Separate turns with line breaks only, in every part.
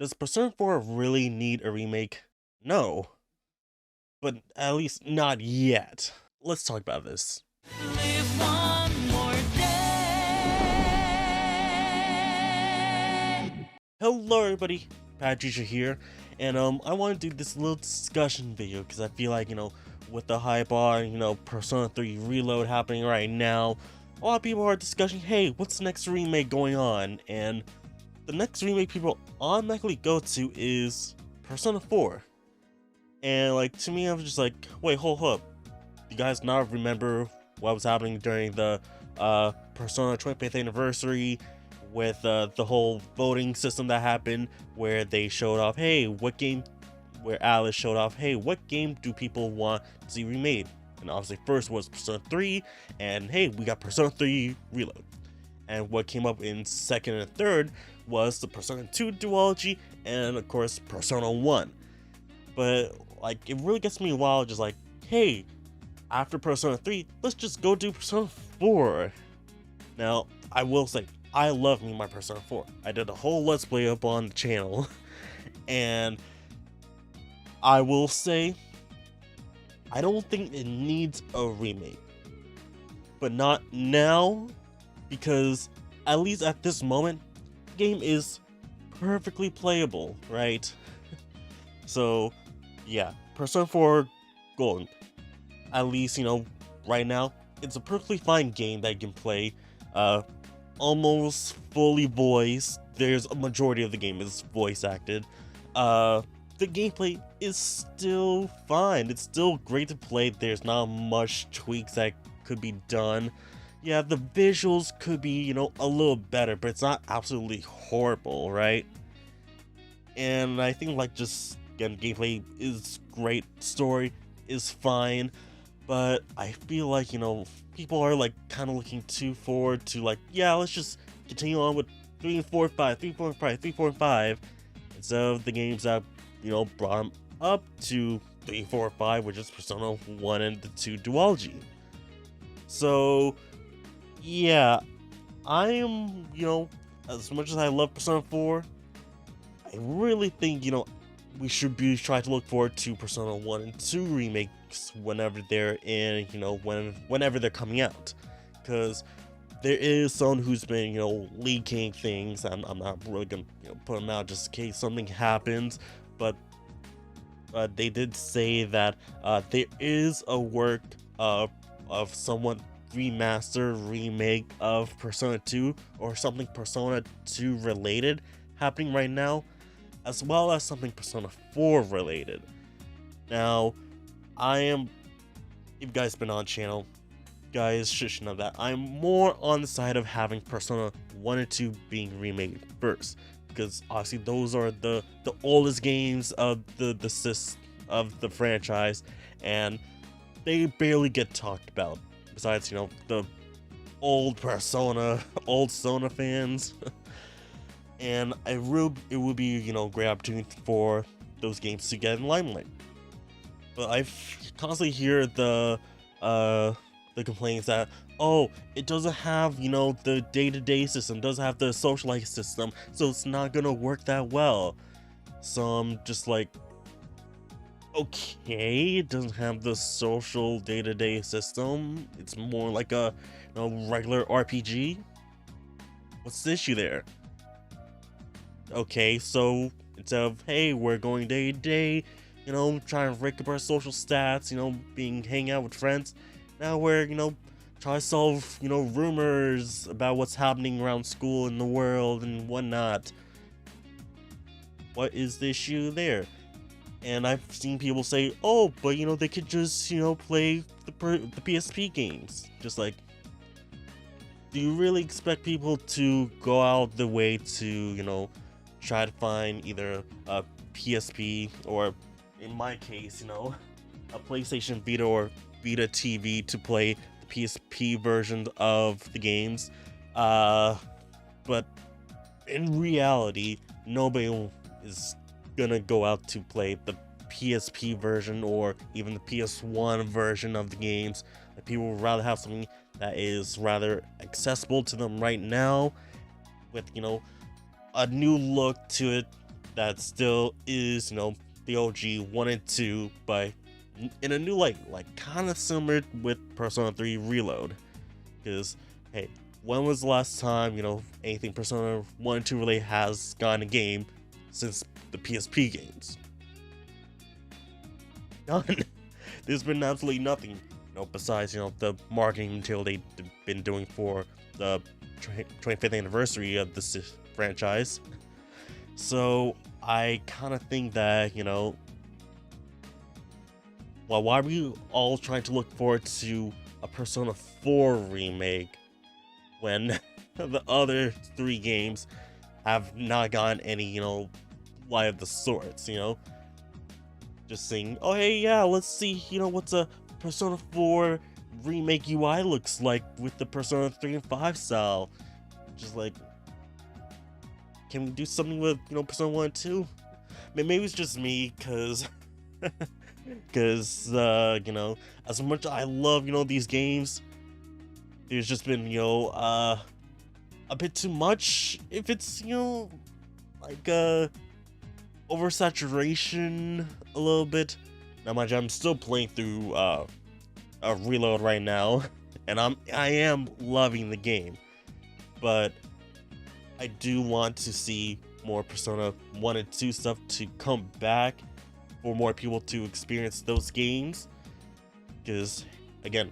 Does Persona 4 really need a remake? No, but at least not yet. Let's talk about this.
Live one more day.
Hello everybody, Patricia here, and I want to do this little discussion video because I feel like, with the hype on, Persona 3 Reload happening right now, a lot of people are discussing, hey, what's the next remake going on? And the next remake people automatically go to is Persona 4. And like, to me, I'm just like, wait, hold up. You guys not remember what was happening during the Persona 25th anniversary with the whole voting system that happened where they showed off, hey, where Atlus showed off, hey, what game do people want to see remade? And obviously first was Persona 3, and hey, we got Persona 3 Reload. And what came up in second and third was the Persona 2 duology, and of course Persona 1. But like, it really gets me wild, just like, hey, after Persona 3, let's just go do Persona 4. Now, I will say, I love me my Persona 4. I did a whole Let's Play up on the channel, and I will say, I don't think it needs a remake. But not now, because at least at this moment, the game is perfectly playable, right? So, yeah, Persona 4 Golden. At least, right now, it's a perfectly fine game that you can play, almost fully voiced. There's a majority of the game is voice acted. The gameplay is still fine. It's still great to play. There's not much tweaks that could be done. Yeah, the visuals could be, a little better, but it's not absolutely horrible, right? And I think, like, just, again, gameplay is great, story is fine. But I feel like, people are like kind of looking too forward to like, yeah, let's just continue on with 3 and 4 and 5, 3, 4 and 5, 3, 4 and 5, instead of the games that, brought them up to 3, 4, 5, which is Persona 1 and the 2 duology. So, yeah, I am, as much as I love Persona 4, I really think, we should be trying to look forward to Persona 1 and 2 remakes whenever they're in, whenever they're coming out. Because there is someone who's been, leaking things. I'm not really going to, put them out just in case something happens. But they did say that there is a work of someone remake of Persona 2 or something Persona 2 related happening right now, as well as something Persona 4 related. Now, if you guys been on channel, guys should know that I'm more on the side of having Persona 1 and 2 being remade first, because obviously those are the oldest games of the franchise, and they barely get talked about. Besides, the old Sona fans. And it would be, a great opportunity for those games to get in limelight. But I constantly hear the complaints that, oh, it doesn't have, the day-to-day system, doesn't have the social life system, so it's not gonna work that well. So I'm just like, okay, it doesn't have the social day-to-day system. It's more like a, regular RPG. What's the issue there? Okay, so instead of, hey, we're going day to day, trying to rake up our social stats, hanging out with friends, now we're, trying to solve, rumors about what's happening around school and the world and whatnot. What is the issue there? And I've seen people say, oh, but, they could just, play the PSP games. Just like, do you really expect people to go out the way to, try to find either a PSP or, in my case, a PlayStation Vita or Vita TV to play the PSP version of the games? But in reality, nobody is gonna go out to play the PSP version or even the PS1 version of the games. Like, people would rather have something that is rather accessible to them right now with, a new look to it, that still is, the OG 1 and 2, but in a new light, like kind of similar with Persona 3 Reload. Because, hey, when was the last time, anything Persona 1 and 2 really has gotten a game since the PSP games? None. There's been absolutely nothing, besides, the marketing material they've been doing for the 25th anniversary of this franchise. So I kind of think that, well, why are we all trying to look forward to a Persona 4 remake when the other 3 games have not gotten any, light of the sorts, Just saying, oh hey, yeah, let's see, what's a Persona 4 remake UI looks like with the Persona 3 and 5 style. Just like, can we do something with, Persona 1 and 2? Maybe it's just me, cause as much as I love, these games, there's just been, a bit too much. If it's, like, oversaturation a little bit. Now, mind you, I'm still playing through, a Reload right now, and I am loving the game, but I do want to see more Persona 1 and 2 stuff to come back for more people to experience those games. Because, again,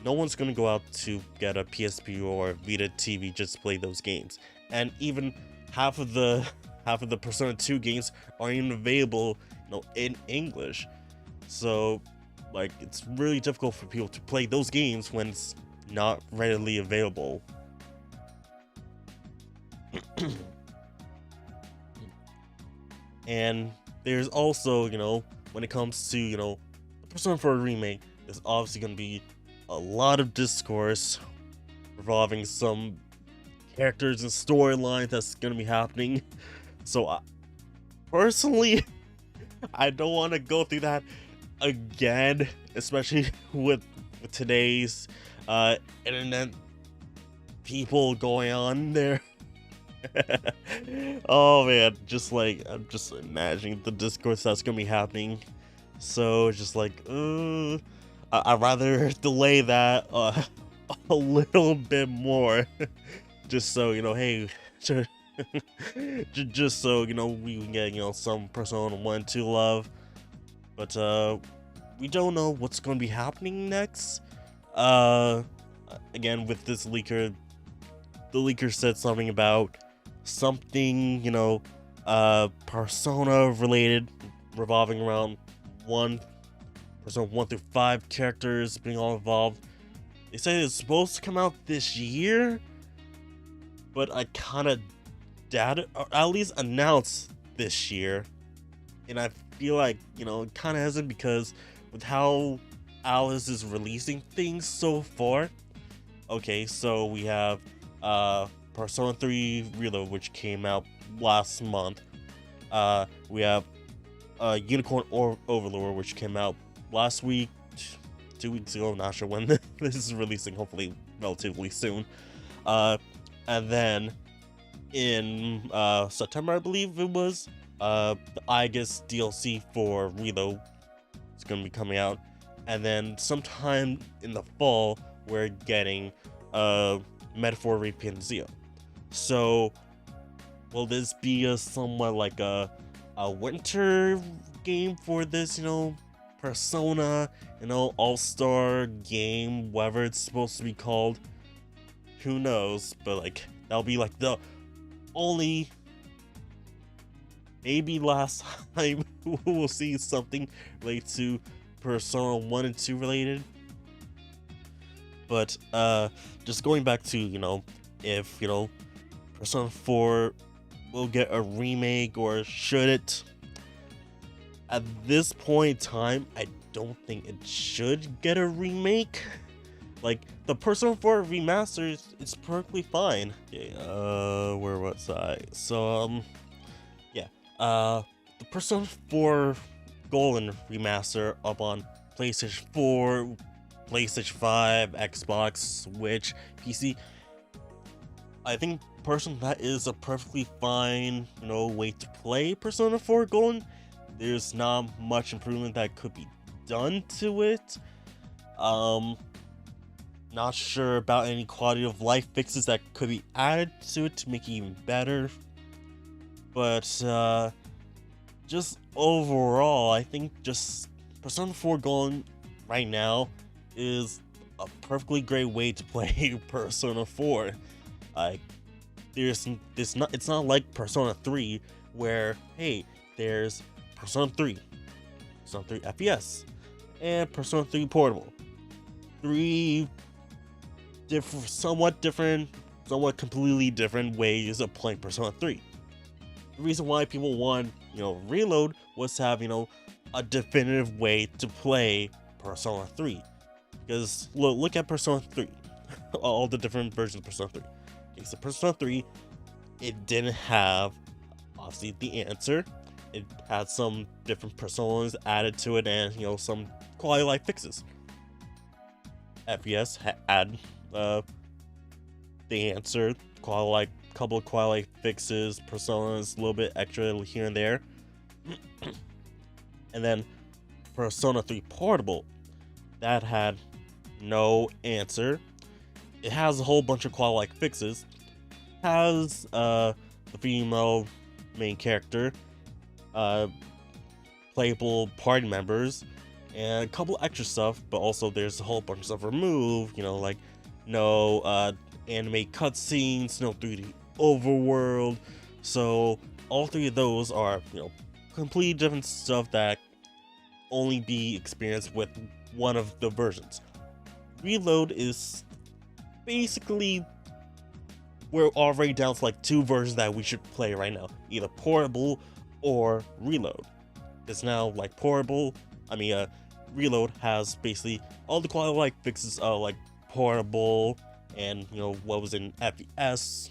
no one's going to go out to get a PSP or Vita TV just to play those games. And even half of the Persona 2 games aren't even available, in English. So, like, it's really difficult for people to play those games when it's not readily available. And there's also, when it comes to, the Persona 4 remake, there's obviously going to be a lot of discourse revolving some characters and storylines that's going to be happening. So, personally, I don't want to go through that again, especially with today's internet people going on there. Oh man, I'm just imagining the discourse that's gonna be happening. So just like, I'd rather delay that a little bit more, just so hey, just so we can get some Persona 1 and 2 love. But we don't know what's gonna be happening next. Again, with this leaker, the leaker said something about something, Persona related, revolving around Persona 1 through 5 characters being all involved. They say it's supposed to come out this year, but I kind of doubt it, or at least announced this year. And I feel like, it kind of hasn't, because with how Atlus is releasing things so far. Okay, so we have Persona 3 Reload, which came out last month. We have Unicorn Overlord, which came out last week, 2 weeks ago. Not sure when this is releasing. Hopefully, relatively soon. And then in September, I believe it was, the Aegis DLC for Reload is going to be coming out. And then sometime in the fall, we're getting Metaphor Repanzio. So, will this be a somewhat like a winter game for this, Persona, all-star game, whatever it's supposed to be called? Who knows? But like, that'll be like the only, maybe last time we'll see something related to Persona 1 and 2 related. But just going back to, if, Persona 4 will get a remake, or should it? At this point in time, I don't think it should get a remake. Like, the Persona 4 remaster is perfectly fine. Okay, where was I? So, yeah. The Persona 4 Golden remaster up on PlayStation 4, PlayStation 5, Xbox, Switch, PC. I think personally that is a perfectly fine, way to play Persona 4 Golden. There's not much improvement that could be done to it. Um, Not sure about any quality of life fixes that could be added to it to make it even better. But just overall, I think just Persona 4 Golden right now is a perfectly great way to play Persona 4. Like, it's not like Persona 3 where, hey, there's Persona 3, Persona 3 FPS, and Persona 3 Portable. Three somewhat completely different ways of playing Persona 3. The reason why people want, Reload was to have, a definitive way to play Persona 3. Because look at Persona 3, all the different versions of Persona 3. Okay, so Persona 3, it didn't have, obviously, the answer. It had some different personas added to it and, some quality of life fixes. FPS had the answer, couple of quality life fixes, personas, a little bit extra here and there. And then Persona 3 Portable, that had no answer. It has a whole bunch of quality life fixes. Has the female main character, playable party members, and a couple extra stuff, but also there's a whole bunch of stuff removed, like no anime cutscenes, no 3D overworld. So all three of those are, completely different stuff that only be experienced with one of the versions. Reload is basically, we're already down to like two versions that we should play right now, either Portable or Reload. It's now like Reload has basically all the quality of life fixes of like Portable and what was in FPS,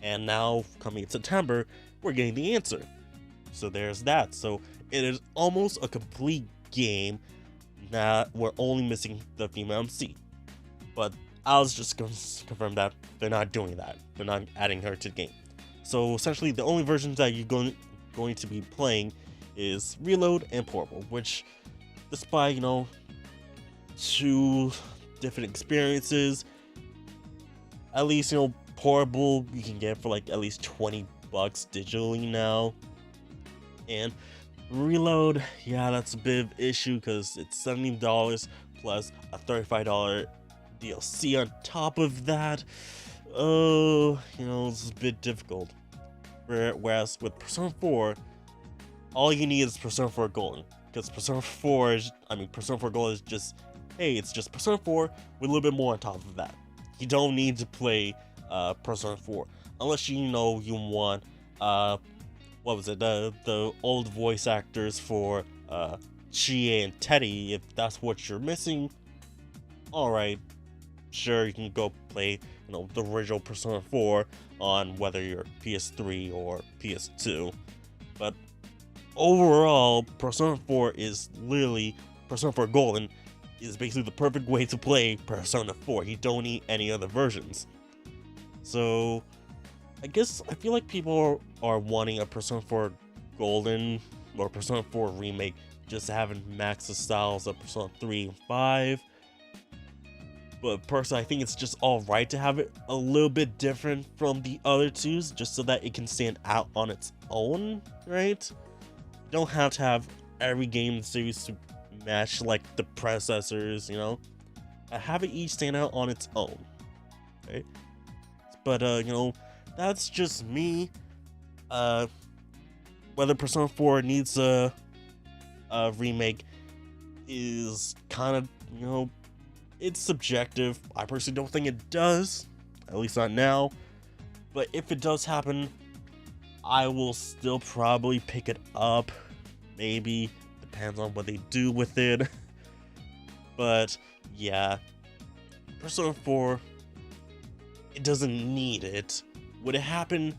and now coming in September we're getting the answer. So there's that. So it is almost a complete game that we're only missing the female MC. But I was just going to confirm that they're not doing that. They're not adding her to the game. So essentially the only versions that you're going to be playing is Reload and Portable, which despite, two different experiences, at least, Portable you can get for like at least $20 digitally now. And Reload, yeah, that's a bit of an issue because it's $70 plus a $35 DLC on top of that. Oh, it's a bit difficult. Whereas with Persona 4, all you need is Persona 4 Golden. Because Persona 4 Golden is just, hey, it's just Persona 4 with a little bit more on top of that. You don't need to play Persona 4 unless you want what was it, the old voice actors for Chie and Teddy. If that's what you're missing, alright, sure, you can go play the original Persona 4 on whether you're PS3 or PS2. But overall, Persona 4 Golden is basically the perfect way to play Persona 4. You don't need any other versions. So I feel like people are wanting a Persona 4 Golden or Persona 4 Remake just to have max the styles of Persona 3 and 5. But personally, I think it's just alright to have it a little bit different from the other two, just so that it can stand out on its own, right? You don't have to have every game in the series to match like the predecessors, have it each stand out on its own, right? But that's just me. Whether Persona 4 needs a remake is kind of, it's subjective. I personally don't think it does, at least not now. But if it does happen, I will still probably pick it up. Maybe, depends on what they do with it. But yeah, Persona 4, it doesn't need it. Would it happen?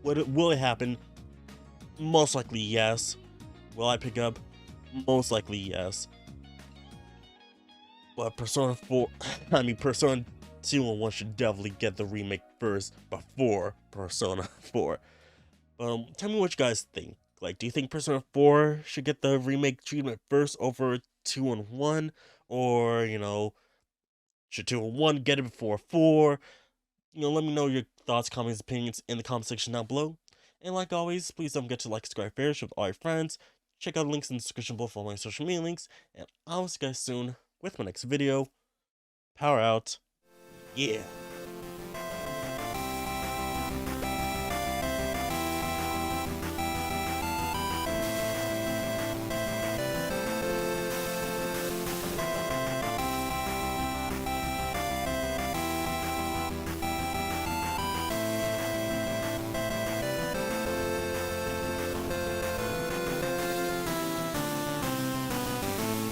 Will it happen? Most likely yes. Will I pick up? Most likely yes. But Persona 2 and 1 should definitely get the remake first before Persona 4. Tell me what you guys think. Like, do you think Persona 4 should get the remake treatment first over 2 and 1? Or, should 2 and 1 get it before 4? Let me know your thoughts, comments, opinions in the comment section down below. And like always, please don't forget to like, subscribe, share with all your friends. Check out the links in the description below for all my social media links. And I'll see you guys soon with my next video. Power out. Yeah.